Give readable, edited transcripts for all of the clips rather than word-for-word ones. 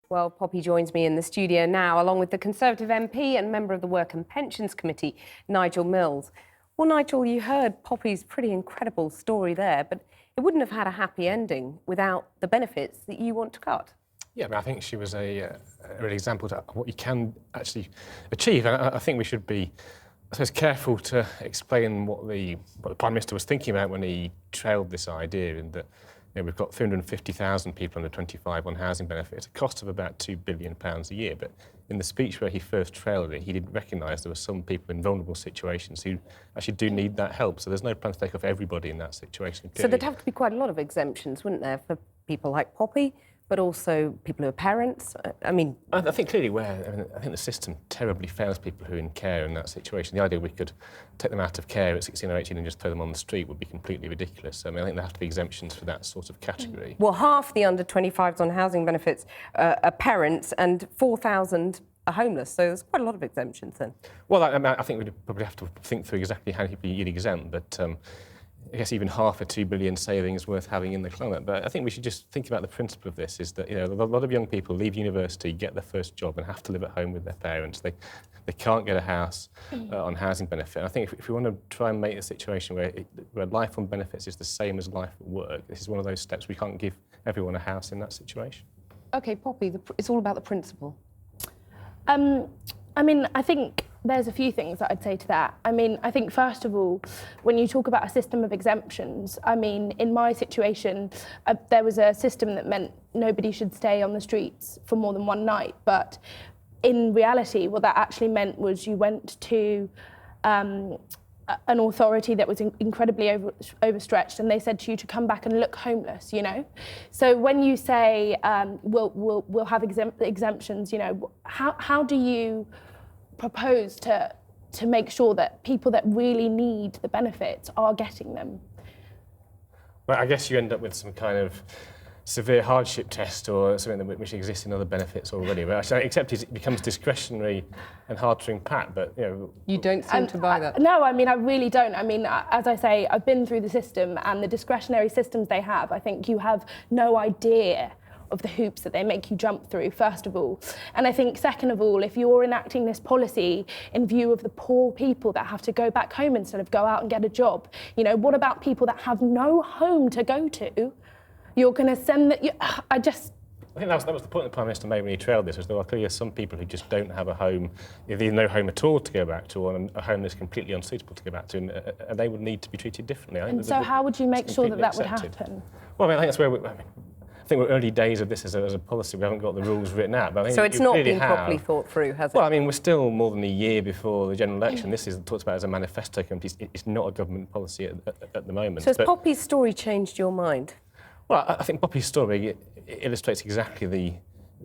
Well, Poppy joins me in the studio now, along with the Conservative MP and member of the Work and Pensions Committee, Nigel Mills. Well, Nigel, you heard Poppy's pretty incredible story there, but it wouldn't have had a happy ending without the benefits that you want to cut. Yeah, I think she was a real example of what you can actually achieve. And I think we should be, I suppose, careful to explain what the Prime Minister was thinking about when he trailed this idea, in that we've got 350,000 people under 25 on housing benefit at a cost of about £2 billion a year. But in the speech where he first trailed it, he didn't recognise there were some people in vulnerable situations who actually do need that help. So there's no plan to take off everybody in that situation. So there'd have to be quite a lot of exemptions, wouldn't there, for people like Poppy, but also people who are parents? I think clearly I think the system terribly fails people who are in care in that situation. The idea we could take them out of care at 16 or 18 and just throw them on the street would be completely ridiculous. I think there have to be exemptions for that sort of category. Well, half the under-25s on housing benefits are parents and 4,000 are homeless, so there's quite a lot of exemptions then. Well, I think we'd probably have to think through exactly how people you'd exempt, but I guess even half a £2 billion saving is worth having in the climate. But I think we should just think about the principle of this, is that a lot of young people leave university, get their first job and have to live at home with their parents. They can't get a house on housing benefit. And I think if we want to try and make a situation where life on benefits is the same as life at work, this is one of those steps. We can't give everyone a house in that situation. OK, Poppy, it's all about the principle. I think there's a few things that I'd say to that. I think, first of all, when you talk about a system of exemptions, in my situation, there was a system that meant nobody should stay on the streets for more than one night. But in reality, what that actually meant was you went to an authority that was incredibly overstretched, and they said to you to come back and look homeless, So when you say, we'll have exemptions, how do you propose to make sure that people that really need the benefits are getting them? Well, I guess you end up with some kind of severe hardship test or something which exists in other benefits already. But except it becomes discretionary and hard to impact. But you don't seem to buy that. No, I really don't. As I say, I've been through the system, and the discretionary systems they have, I think you have no idea of the hoops that they make you jump through, first of all. And I think, second of all, if you're enacting this policy in view of the poor people that have to go back home instead of go out and get a job, what about people that have no home to go to? You're going to send that... I think that was the point the Prime Minister made when he trailed this, was there are clearly some people who just don't have a home, either no home at all to go back to, or a home that's completely unsuitable to go back to, and they would need to be treated differently. And so how would you make sure that would happen? Well, I think that's where I think we're early days of this as a policy. We haven't got the rules written out. But I think so it's not been properly thought through, has it? Well, we're still more than a year before the general election. This is talked about as a manifesto committee. It's not a government policy at the moment. So has Poppy's story changed your mind? Well, I think Poppy's story illustrates exactly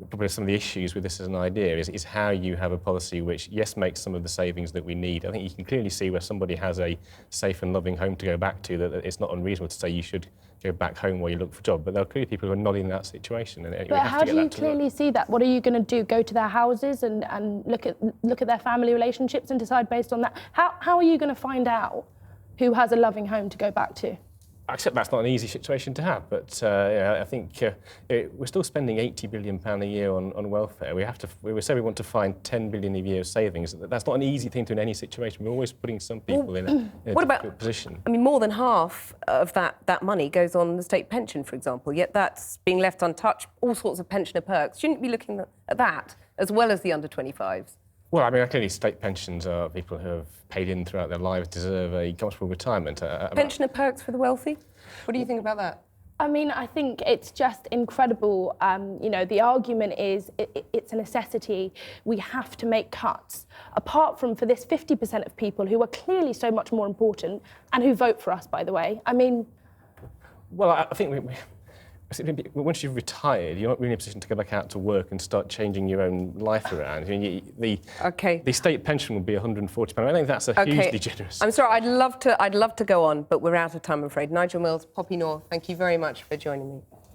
probably some of the issues with this as an idea, is how you have a policy which, yes, makes some of the savings that we need. I think you can clearly see where somebody has a safe and loving home to go back to, that it's not unreasonable to say you should go back home while you look for a job. But there are clearly people who are not in that situation. But how do you clearly see that? What are you going to do? Go to their houses and look at their family relationships and decide based on that? How are you going to find out who has a loving home to go back to? Except that's not an easy situation to have, but I think we're still spending £80 billion a year on welfare. We say we want to find £10 billion a year of savings. That's not an easy thing to in any situation. We're always putting some people in a difficult position. More than half of that money goes on the state pension, for example, yet that's being left untouched, all sorts of pensioner perks. Shouldn't you be looking at that as well as the under-25s? Well, clearly state pensions are people who have paid in throughout their lives, deserve a comfortable retirement. Pensioner perks for the wealthy? What do you think about that? I think it's just incredible. The argument is it's a necessity. We have to make cuts. Apart from for this 50% of people who are clearly so much more important and who vote for us, by the way. Well, I think once you've retired, you're not really in a position to go back out to work and start changing your own life around. The state pension will be £140. I think that's hugely generous. I'm sorry, I'd love to go on, but we're out of time, I'm afraid. Nigel Mills, Poppy Noor, thank you very much for joining me.